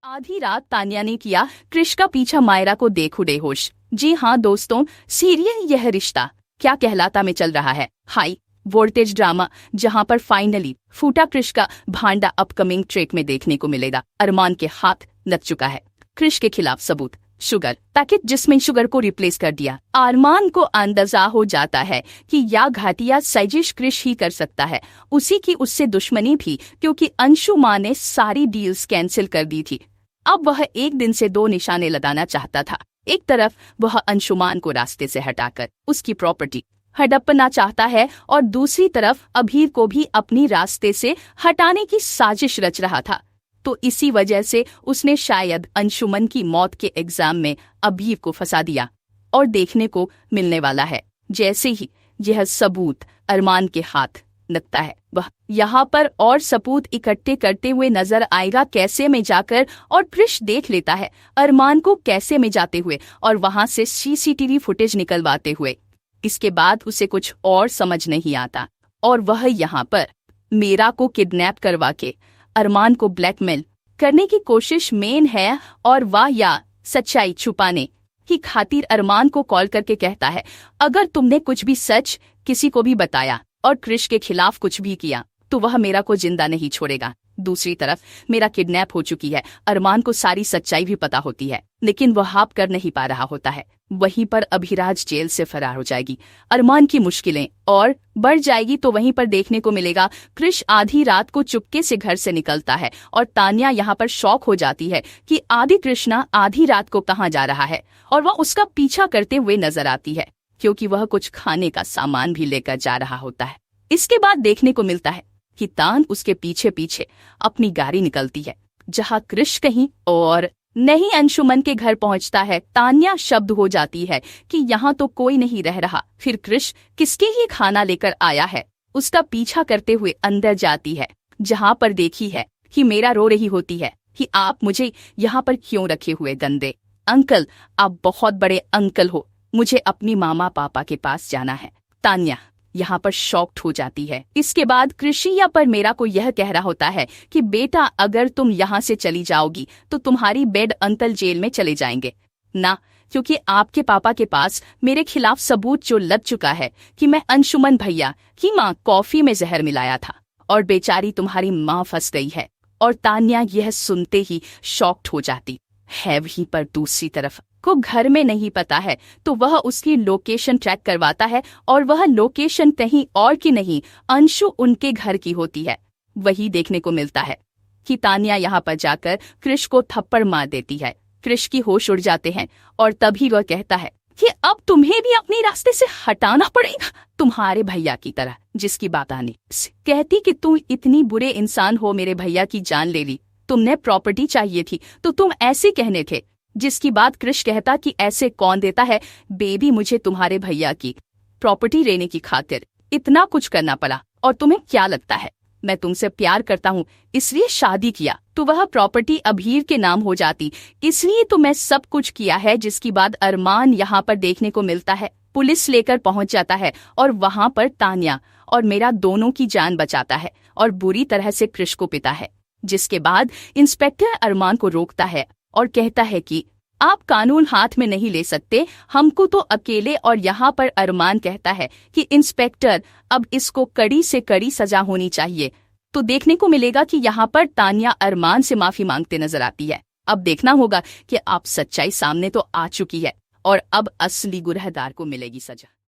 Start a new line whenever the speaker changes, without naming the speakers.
आधी रात तान्या ने किया क्रिश का पीछा मायरा को देख उड़े होश। जी हाँ दोस्तों, सीरियल यह रिश्ता क्या कहलाता में चल रहा है हाई वोल्टेज ड्रामा, जहां पर फाइनली फूटा क्रिश का भांडा अपकमिंग ट्रेक में देखने को मिलेगा। अरमान के हाथ लग चुका है क्रिश के खिलाफ सबूत, शुगर पैकेट जिसमें शुगर को रिप्लेस कर दिया। अरमान को अंदाजा हो जाता है कि यह घाटिया साजिश क्रिश ही कर सकता है, उसी की उससे दुश्मनी भी, क्योंकि अंशु माँ ने सारी डील्स कैंसिल कर दी थी। अब वह एक दिन से दो निशाने लगाना चाहता था। एक तरफ वह अंशुमान को रास्ते से हटाकर उसकी प्रॉपर्टी हड़पना चाहता है और दूसरी तरफ अभीर को भी अपनी रास्ते से हटाने की साजिश रच रहा था। तो इसी वजह से उसने शायद अंशुमन की मौत के एग्जाम में अभीर को फंसा दिया। और देखने को मिलने वाला है जैसे ही यह सबूत अरमान के हाथ लगता है, वह यहाँ पर और सबूत इकट्ठे करते हुए नजर आएगा, कैसे में जाकर और क्रिश देख लेता है अरमान को कैसे में जाते हुए और वहां से सीसीटीवी फुटेज निकलवाते हुए। इसके बाद उसे कुछ और समझ नहीं आता और वह यहाँ पर मीरा को किडनैप करवा के अरमान को ब्लैकमेल करने की कोशिश मेन है। और वह या सच्चाई छुपाने की खातिर अरमान को कॉल करके कहता है, अगर तुमने कुछ भी सच किसी को भी बताया और क्रिश के खिलाफ कुछ भी किया तो वह मेरा को जिंदा नहीं छोड़ेगा। दूसरी तरफ मेरा किडनैप हो चुकी है। अरमान को सारी सच्चाई भी पता होती है, लेकिन वह हाप कर नहीं पा रहा होता है। वहीं पर अभिराज जेल से फरार हो जाएगी, अरमान की मुश्किलें और बढ़ जाएगी। तो वहीं पर देखने को मिलेगा क्रिश आधी रात को चुपके से घर से निकलता है और तान्या यहाँ पर शॉक हो जाती है कि आदि कृष्णा आधी रात को कहाँ जा रहा है और वह उसका पीछा करते हुए नजर आती है, क्योंकि वह कुछ खाने का सामान भी लेकर जा रहा होता है। इसके बाद देखने को मिलता है कि तान उसके पीछे पीछे अपनी गाड़ी निकलती है, जहां क्रिश कहीं और नहीं अंशुमन के घर पहुंचता है। तान्या शब्द हो जाती है कि यहाँ तो कोई नहीं रह रहा। फिर क्रिश किसके लिए खाना लेकर आया है उसका पीछा करते हुए अंदर जाती है, जहां पर देखी है कि मीरा रो रही होती है कि आप मुझे यहाँ पर क्यों रखे हुए गंदे अंकल, आप बहुत बड़े अंकल हो, मुझे अपनी मामा पापा के पास जाना है। तान्या यहाँ पर शॉक्ड हो जाती है। इसके बाद कृषिया पर मेरा को यह कह रहा होता है कि बेटा अगर तुम यहाँ से चली जाओगी तो तुम्हारी बेड अंकल जेल में चले जाएंगे ना, क्योंकि आपके पापा के पास मेरे खिलाफ सबूत जो लग चुका है कि मैं अंशुमन भैया की माँ कॉफी में जहर मिलाया था और बेचारी तुम्हारी माँ फंस गई है। और तान्या यह सुनते ही शॉक्ड हो जाती है। वहीं पर दूसरी तरफ को घर में नहीं पता है तो वह उसकी लोकेशन ट्रैक करवाता है और वह लोकेशन कहीं और की नहीं अंशु उनके घर की होती है। वही देखने को मिलता है कि तान्या यहाँ पर जाकर क्रिश को थप्पड़ मार देती है। क्रिश की होश उड़ जाते हैं और तभी वह कहता है कि अब तुम्हें भी अपने रास्ते से हटाना पड़ेगा, तुम्हारे भैया की तरह, जिसकी बात आने कहती कि तुम इतनी बुरे इंसान हो, मेरे भैया की जान ले ली, तुमने प्रॉपर्टी चाहिए थी तो तुम ऐसे कहने थे। जिसकी बात क्रिश कहता कि ऐसे कौन देता है बेबी, मुझे तुम्हारे भैया की प्रॉपर्टी लेने की खातिर इतना कुछ करना पड़ा और तुम्हें क्या लगता है मैं तुमसे प्यार करता हूँ इसलिए शादी किया तो वह प्रॉपर्टी अभीर के नाम हो जाती, इसलिए तो मैं सब कुछ किया है। जिसकी बात अरमान यहाँ पर देखने को मिलता है, पुलिस लेकर पहुंच जाता है और वहां पर तान्या और मेरा दोनों की जान बचाता है और बुरी तरह से क्रिश को पिता है। जिसके बाद इंस्पेक्टर अरमान को रोकता है और कहता है कि आप कानून हाथ में नहीं ले सकते, हमको तो अकेले। और यहाँ पर अरमान कहता है कि इंस्पेक्टर अब इसको कड़ी से कड़ी सजा होनी चाहिए। तो देखने को मिलेगा कि यहाँ पर तान्या अरमान से माफी मांगते नजर आती है। अब देखना होगा कि आप सच्चाई सामने तो आ चुकी है और अब असली गुनहगार को मिलेगी सजा।